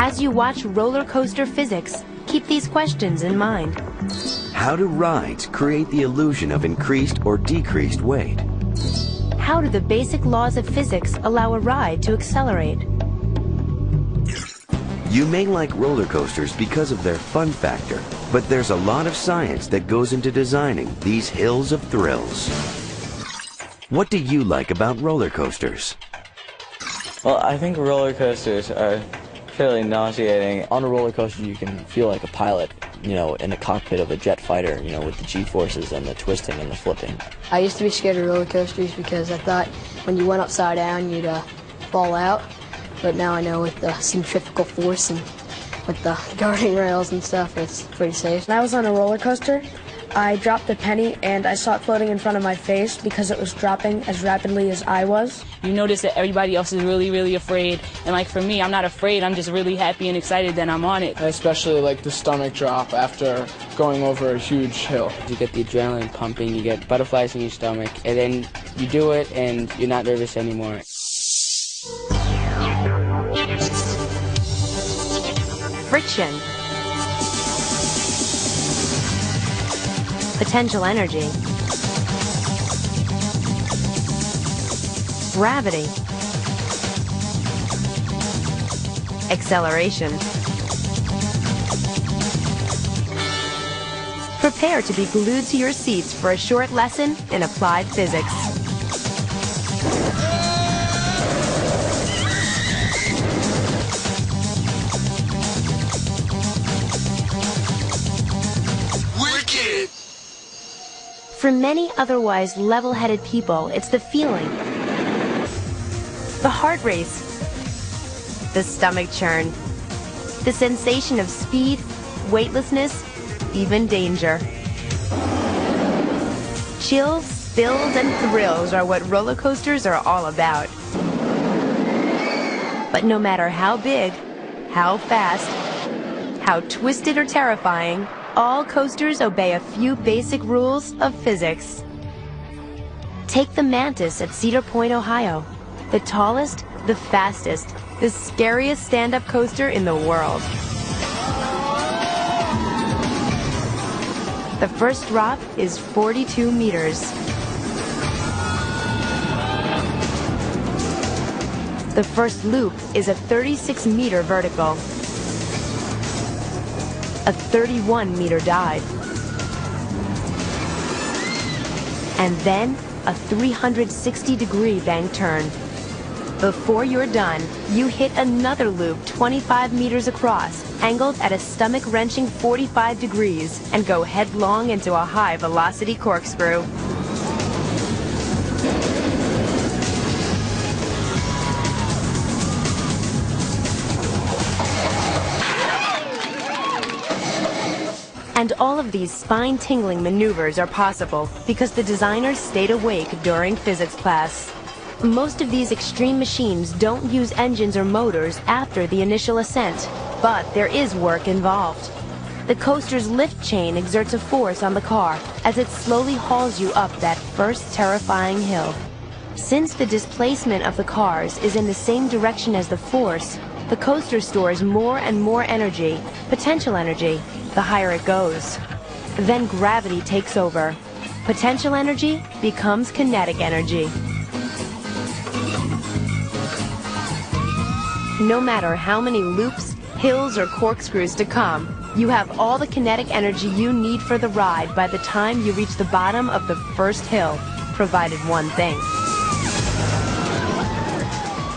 As you watch roller coaster physics, keep these questions in mind. How do rides create the illusion of increased or decreased weight? How do the basic laws of physics allow a ride to accelerate? You may like roller coasters because of their fun factor, but there's a lot of science that goes into designing these hills of thrills. What do you like about roller coasters? Well, I think roller coasters are fairly nauseating. On a roller coaster, you can feel like a pilot, in the cockpit of a jet fighter, with the G-forces and the twisting and the flipping. I used to be scared of roller coasters because I thought when you went upside down, you'd fall out. But now I know with the centrifugal force and with the guarding rails and stuff, it's pretty safe. When I was on a roller coaster, I dropped a penny and I saw it floating in front of my face because it was dropping as rapidly as I was. You notice that everybody else is really, really afraid. And like for me, I'm not afraid. I'm just really happy and excited that I'm on it. I especially like the stomach drop after going over a huge hill. You get the adrenaline pumping, you get butterflies in your stomach, and then you do it and you're not nervous anymore. Friction. Potential energy. Gravity. Acceleration. Prepare to be glued to your seats for a short lesson in applied physics. For many otherwise level-headed people, it's the feeling, the heart race, the stomach churn, the sensation of speed, weightlessness, even danger. Chills, thrills, and thrills are what roller coasters are all about. But no matter how big, how fast, how twisted or terrifying, all coasters obey a few basic rules of physics. Take the Mantis at Cedar Point, Ohio. The tallest, the fastest, the scariest stand-up coaster in the world. The first drop is 42 meters. The first loop is a 36-meter vertical. A 31-meter dive, and then a 360-degree bank turn. Before you're done, you hit another loop 25 meters across, angled at a stomach-wrenching 45 degrees, and go headlong into a high-velocity corkscrew. And all of these spine-tingling maneuvers are possible because the designers stayed awake during physics class. Most of these extreme machines don't use engines or motors after the initial ascent, but there is work involved. The coaster's lift chain exerts a force on the car as it slowly hauls you up that first terrifying hill. Since the displacement of the cars is in the same direction as the force, the coaster stores more and more energy, potential energy, the higher it goes. Then gravity takes over. Potential energy becomes kinetic energy. No matter how many loops, hills, or corkscrews to come, you have all the kinetic energy you need for the ride by the time you reach the bottom of the first hill, provided one thing: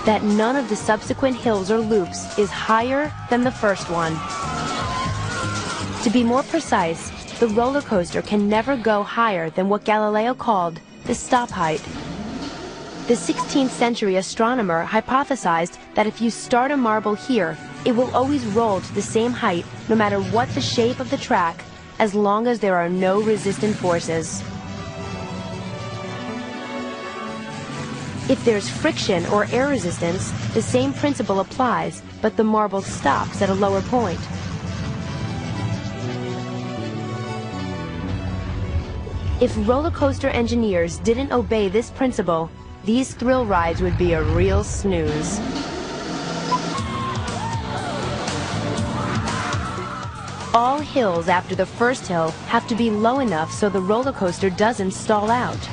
that none of the subsequent hills or loops is higher than the first one. To be more precise, the roller coaster can never go higher than what Galileo called the stop height. The 16th century astronomer hypothesized that if you start a marble here, it will always roll to the same height no matter what the shape of the track, as long as there are no resistant forces. If there's friction or air resistance, the same principle applies, but the marble stops at a lower point. If roller coaster engineers didn't obey this principle, these thrill rides would be a real snooze. All hills after the first hill have to be low enough so the roller coaster doesn't stall out.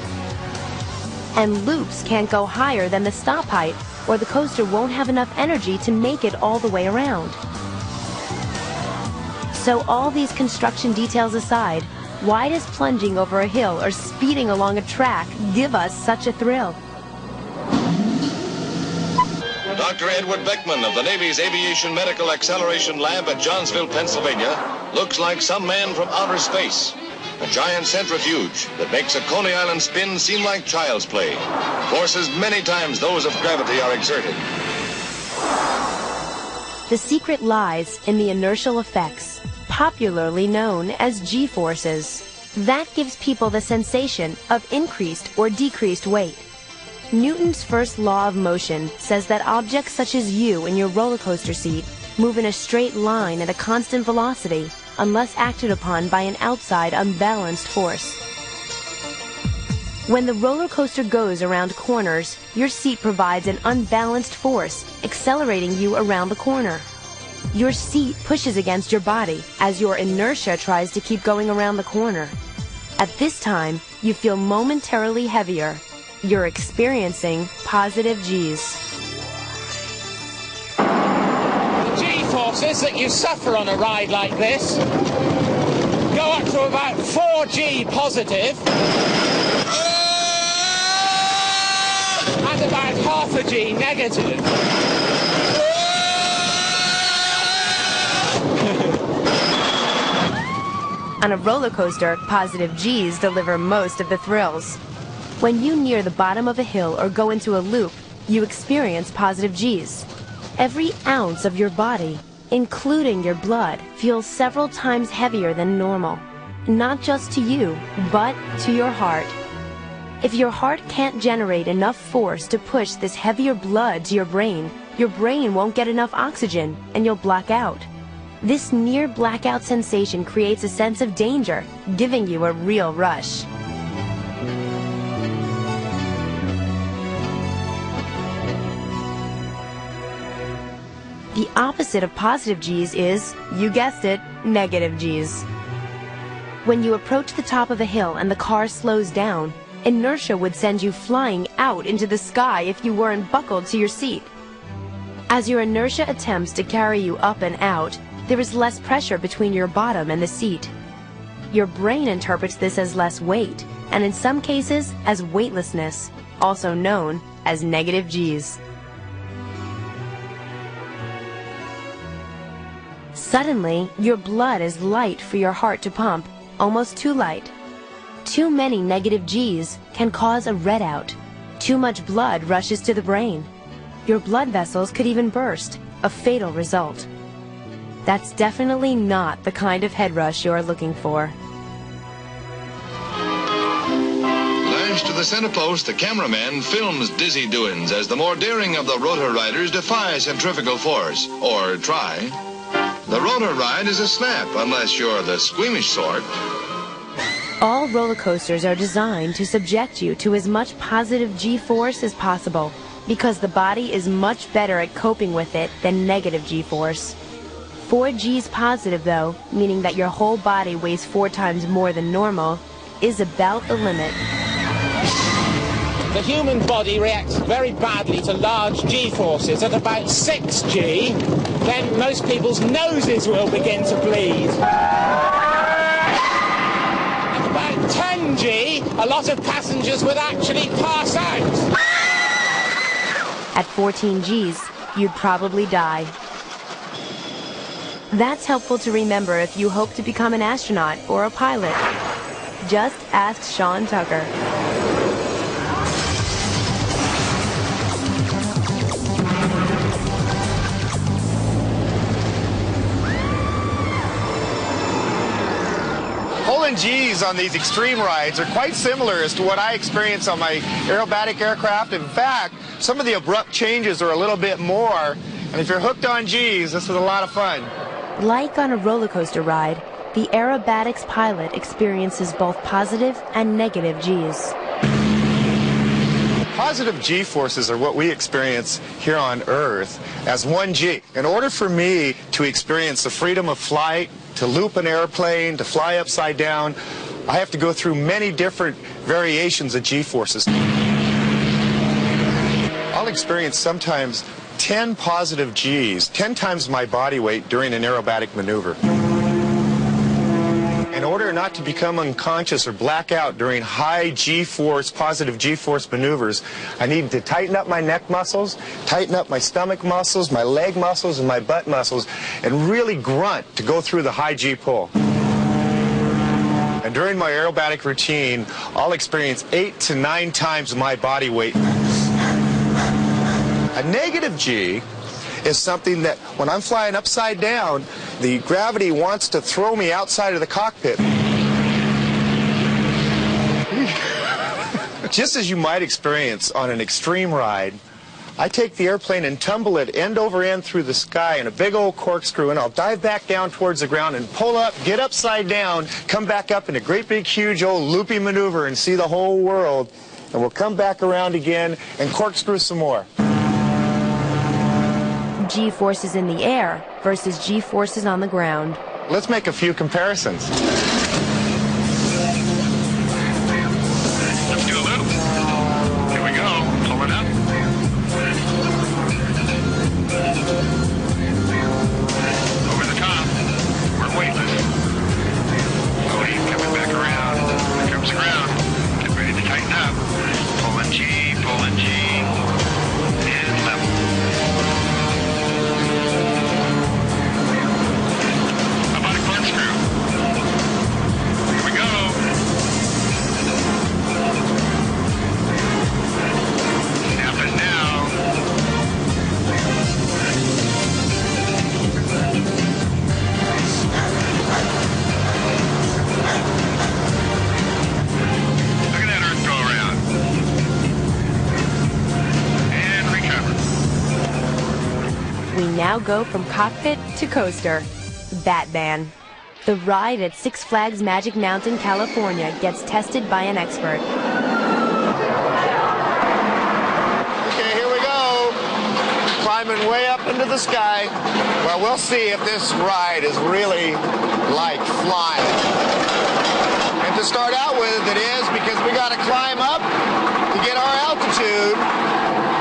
And loops can't go higher than the stop height, or the coaster won't have enough energy to make it all the way around. So all these construction details aside, why does plunging over a hill or speeding along a track give us such a thrill? Dr. Edward Beckman of the Navy's Aviation Medical Acceleration Lab at Johnsville, Pennsylvania, looks like some man from outer space. A giant centrifuge that makes a Coney Island spin seem like child's play. Forces many times those of gravity are exerted. The secret lies in the inertial effects, popularly known as G-forces. That gives people the sensation of increased or decreased weight. Newton's first law of motion says that objects such as you in your roller coaster seat move in a straight line at a constant velocity unless acted upon by an outside unbalanced force. When the roller coaster goes around corners, your seat provides an unbalanced force, accelerating you around the corner. Your seat pushes against your body as your inertia tries to keep going around the corner. At this time, you feel momentarily heavier. You're experiencing positive G's. The G-forces that you suffer on a ride like this go up to about 4G positive and about half a G negative. On a roller coaster, positive G's deliver most of the thrills. When you near the bottom of a hill or go into a loop, you experience positive G's. Every ounce of your body, including your blood, feels several times heavier than normal. Not just to you, but to your heart. If your heart can't generate enough force to push this heavier blood to your brain won't get enough oxygen and you'll black out. This near blackout sensation creates a sense of danger, giving you a real rush. The opposite of positive G's is, you guessed it, negative G's. When you approach the top of a hill and the car slows down, inertia would send you flying out into the sky if you weren't buckled to your seat. As your inertia attempts to carry you up and out, there is less pressure between your bottom and the seat. Your brain interprets this as less weight, and in some cases as weightlessness, also known as negative G's. Suddenly, your blood is light for your heart to pump, almost too light. Too many negative G's can cause a readout. Too much blood rushes to the brain. Your blood vessels could even burst, a fatal result. That's definitely not the kind of head rush you're looking for. Lashed to the center post, the cameraman films dizzy doings as the more daring of the rotor riders defy centrifugal force, or try. The rotor ride is a snap, unless you're the squeamish sort. All roller coasters are designed to subject you to as much positive G-force as possible, because the body is much better at coping with it than negative G-force. 4 G's positive, though, meaning that your whole body weighs 4 times more than normal, is about the limit. The human body reacts very badly to large G-forces. At about 6G, then most people's noses will begin to bleed. At about 10G, a lot of passengers would actually pass out. At 14 G's, you'd probably die. That's helpful to remember if you hope to become an astronaut or a pilot. Just ask Sean Tucker. Pulling G's on these extreme rides are quite similar as to what I experience on my aerobatic aircraft. In fact, some of the abrupt changes are a little bit more. And if you're hooked on G's, this is a lot of fun. Like on a roller coaster ride, the aerobatics pilot experiences both positive and negative G's. Positive G-forces are what we experience here on Earth as 1G. In order for me to experience the freedom of flight to loop an airplane, to fly upside down, I have to go through many different variations of G-forces. I'll experience sometimes 10 positive Gs, 10 times my body weight during an aerobatic maneuver. In order not to become unconscious or black out during high G-force, positive G-force maneuvers, I need to tighten up my neck muscles, tighten up my stomach muscles, my leg muscles, and my butt muscles, and really grunt to go through the high G-pull. And during my aerobatic routine, I'll experience 8 to 9 times my body weight. A negative G is something that when I'm flying upside down, the gravity wants to throw me outside of the cockpit. Just as you might experience on an extreme ride, I take the airplane and tumble it end over end through the sky in a big old corkscrew, and I'll dive back down towards the ground and pull up, get upside down, come back up in a great big huge old loopy maneuver and see the whole world, and we'll come back around again and corkscrew some more. G-forces in the air versus G-forces on the ground. Let's make a few comparisons. Let's do a loop. Here we go. Pull it up. Over the top. We're weightless. Floating, coming back around. Here comes the ground. Get ready to tighten up. Pulling G, and level. How about a corkscrew? Here we go. Snap it now. Look at that earth go around. And recover. We now go from cockpit to coaster. Batman. The ride at Six Flags Magic Mountain, California gets tested by an expert. Okay, here we go. Climbing way up into the sky. Well, we'll see if this ride is really like flying. And to start out with, it is, because we got to climb up to get our altitude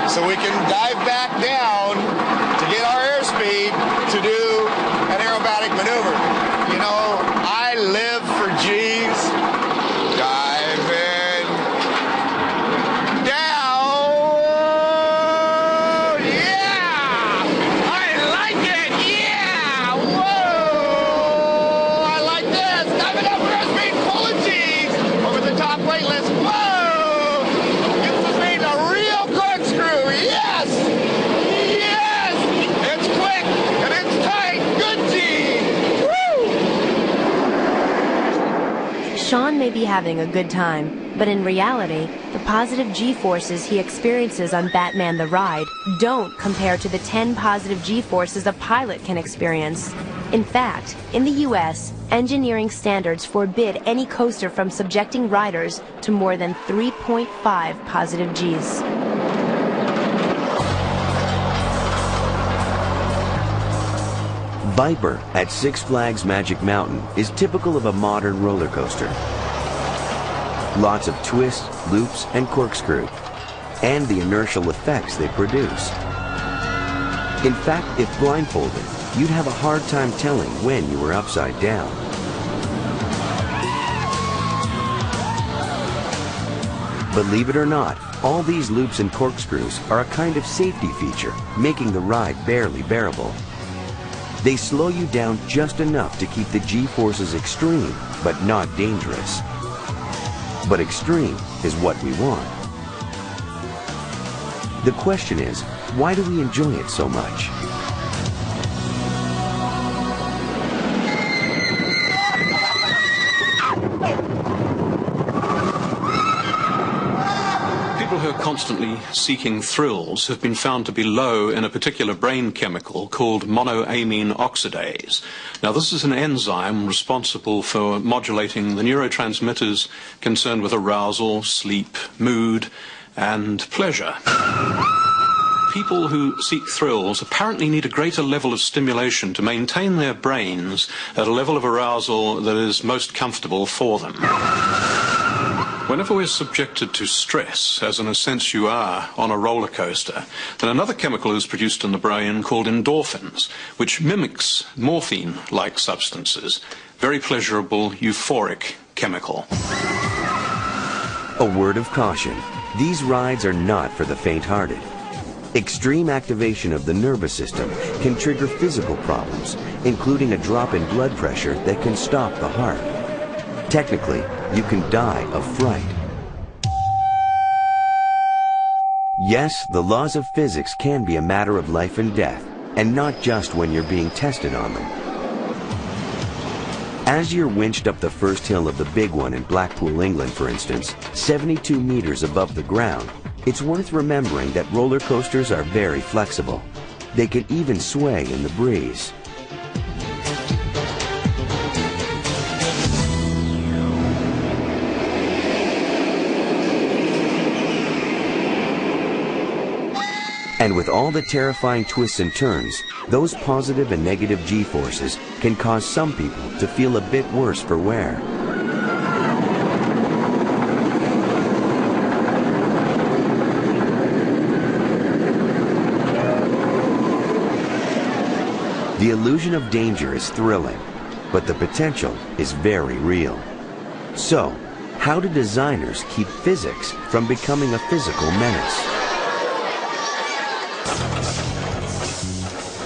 so we can dive back down to get our airspeed to do an aerobatic maneuver. You know, I live for G's. Diving down. Yeah! I like it. Yeah! Whoa! I like this. Diving up for airspeed, pulling G's over the top weightless. Whoa! Gives us me a real corkscrew. Yes! Yes! It's quick and it's tight. Good G. Woo! Sean may be having a good time, but in reality, the positive G-forces he experiences on Batman the Ride don't compare to the 10 positive G-forces a pilot can experience. In fact, in the U.S., engineering standards forbid any coaster from subjecting riders to more than 3.5 positive Gs. Viper at Six Flags Magic Mountain is typical of a modern roller coaster. Lots of twists, loops, and corkscrew, and the inertial effects they produce. In fact, if blindfolded, you'd have a hard time telling when you were upside down. Believe it or not, all these loops and corkscrews are a kind of safety feature, making the ride barely bearable. They slow you down just enough to keep the G-forces extreme, but not dangerous. But extreme is what we want. The question is, why do we enjoy it so much? People who are constantly seeking thrills have been found to be low in a particular brain chemical called monoamine oxidase. Now, this is an enzyme responsible for modulating the neurotransmitters concerned with arousal, sleep, mood, and pleasure. people who seek thrills apparently need a greater level of stimulation to maintain their brains at a level of arousal that is most comfortable for them. Whenever we're subjected to stress, as in a sense you are on a roller coaster, then another chemical is produced in the brain called endorphins, which mimics morphine-like substances. Very pleasurable, euphoric chemical. A word of caution. These rides are not for the faint-hearted. Extreme activation of the nervous system can trigger physical problems, including a drop in blood pressure that can stop the heart. Technically, you can die of fright. Yes, the laws of physics can be a matter of life and death, and not just when you're being tested on them. As you're winched up the first hill of the big one in Blackpool, England, for instance, 72 meters above the ground, it's worth remembering that roller coasters are very flexible. They can even sway in the breeze. And with all the terrifying twists and turns, those positive and negative G-forces can cause some people to feel a bit worse for wear. The illusion of danger is thrilling, but the potential is very real. So, how do designers keep physics from becoming a physical menace?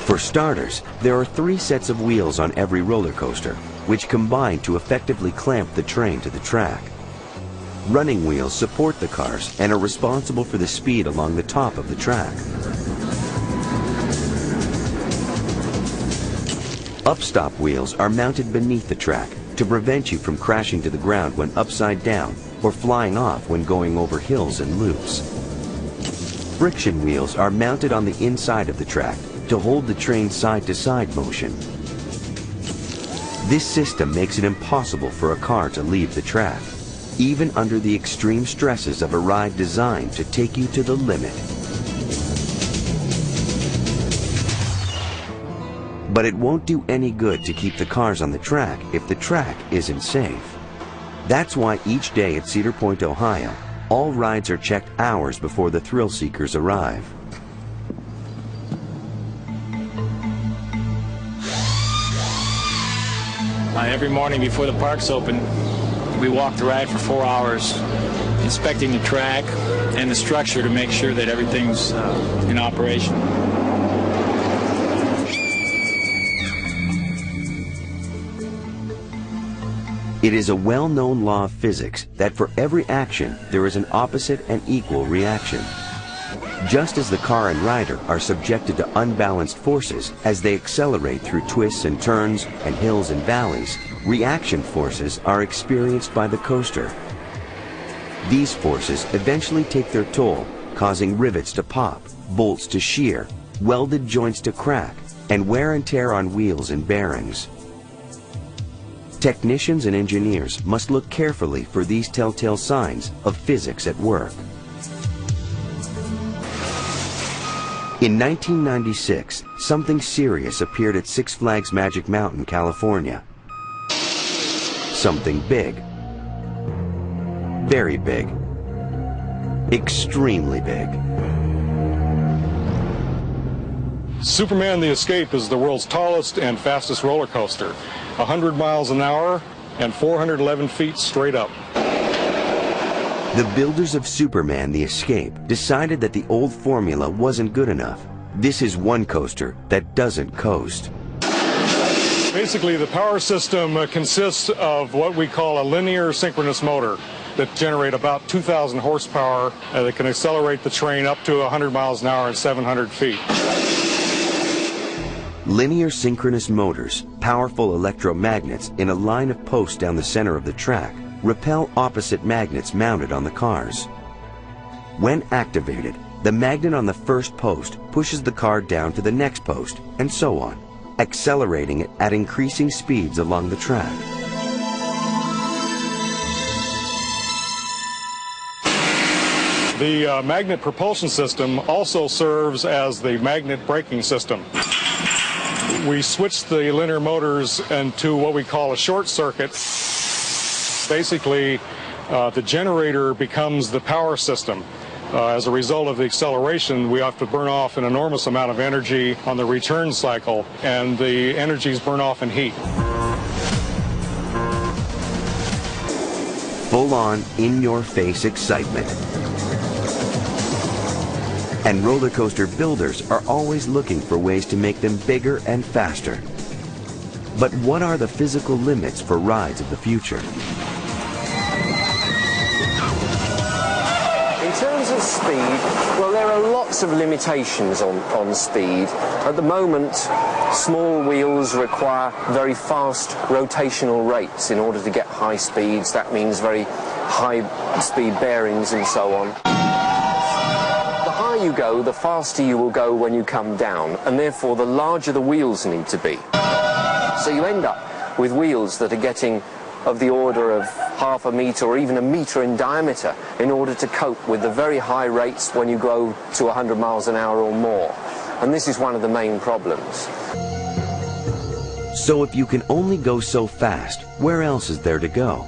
For starters, there are 3 sets of wheels on every roller coaster, which combine to effectively clamp the train to the track. Running wheels support the cars and are responsible for the speed along the top of the track. Upstop wheels are mounted beneath the track to prevent you from crashing to the ground when upside down or flying off when going over hills and loops. Friction wheels are mounted on the inside of the track to hold the train's side-to-side motion. This system makes it impossible for a car to leave the track, even under the extreme stresses of a ride designed to take you to the limit. But it won't do any good to keep the cars on the track if the track isn't safe. That's why each day at Cedar Point, Ohio, all rides are checked hours before the thrill seekers arrive. Every morning before the parks open, we walk the ride for 4 hours, inspecting the track and the structure to make sure that everything's in operation. It is a well-known law of physics that for every action, there is an opposite and equal reaction. Just as the car and rider are subjected to unbalanced forces as they accelerate through twists and turns and hills and valleys, reaction forces are experienced by the coaster. These forces eventually take their toll, causing rivets to pop, bolts to shear, welded joints to crack, and wear and tear on wheels and bearings. Technicians and engineers must look carefully for these telltale signs of physics at work. In 1996, something serious appeared at Six Flags Magic Mountain, California. Something big. Very big. Extremely big. Superman the Escape is the world's tallest and fastest roller coaster. 100 miles an hour and 411 feet straight up. The builders of Superman the Escape decided that the old formula wasn't good enough. This is one coaster that doesn't coast. Basically, the power system consists of what we call a linear synchronous motor that generate about 2,000 horsepower that can accelerate the train up to 100 miles an hour and 700 feet. Linear synchronous motors, powerful electromagnets in a line of posts down the center of the track, repel opposite magnets mounted on the cars. When activated, the magnet on the first post pushes the car down to the next post, and so on, accelerating it at increasing speeds along the track. The magnet propulsion system also serves as the magnet braking system. We switch the linear motors into what we call a short circuit. Basically, the generator becomes the power system. As a result of the acceleration, we have to burn off an enormous amount of energy on the return cycle, and the energy is burned off in heat. Full-on, in-your-face excitement. And roller coaster builders are always looking for ways to make them bigger and faster. But what are the physical limits for rides of the future? In terms of speed, well, there are lots of limitations on speed. At the moment, small wheels require very fast rotational rates in order to get high speeds. That means very high speed bearings and so on. The higher you go, the faster you will go when you come down, and therefore the larger the wheels need to be. So you end up with wheels that are getting of the order of half a metre or even a metre in diameter in order to cope with the very high rates when you go to 100 miles an hour or more. And this is one of the main problems. So if you can only go so fast, where else is there to go?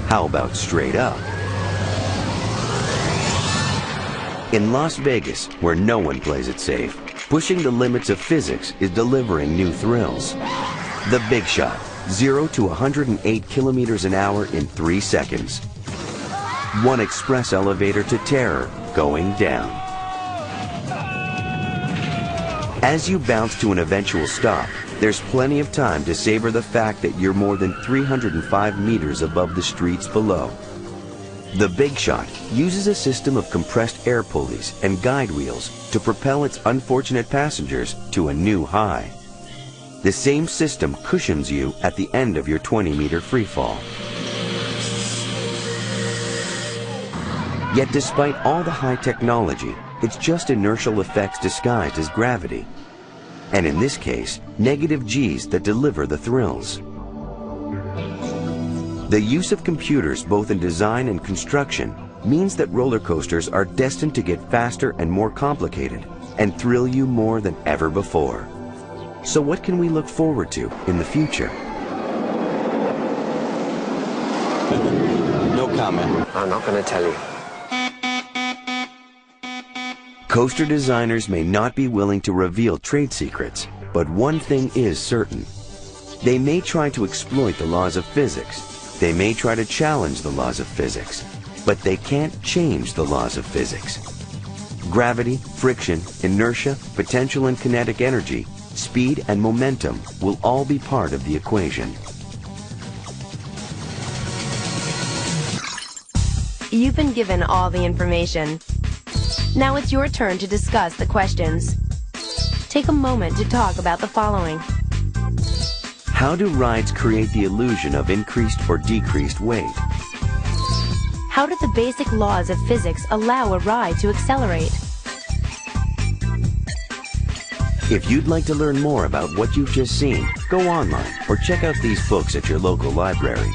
How about straight up? In Las Vegas, where no one plays it safe, pushing the limits of physics is delivering new thrills. The Big Shot, 0 to 108 kilometers an hour in 3 seconds. One express elevator to terror going down. As you bounce to an eventual stop, there's plenty of time to savor the fact that you're more than 305 meters above the streets below. The Big Shot uses a system of compressed air pulleys and guide wheels to propel its unfortunate passengers to a new high. The same system cushions you at the end of your 20-meter freefall. Yet despite all the high technology, it's just inertial effects disguised as gravity. And in this case, negative G's that deliver the thrills. The use of computers both in design and construction means that roller coasters are destined to get faster and more complicated and thrill you more than ever before. So what can we look forward to in the future? No comment. I'm not going to tell you. Coaster designers may not be willing to reveal trade secrets, but one thing is certain. They may try to exploit the laws of physics. They may try to challenge the laws of physics, but they can't change the laws of physics. Gravity, friction, inertia, potential and kinetic energy, speed and momentum will all be part of the equation. You've been given all the information. Now it's your turn to discuss the questions. Take a moment to talk about the following. How do rides create the illusion of increased or decreased weight? How do the basic laws of physics allow a ride to accelerate? If you'd like to learn more about what you've just seen, go online or check out these books at your local library.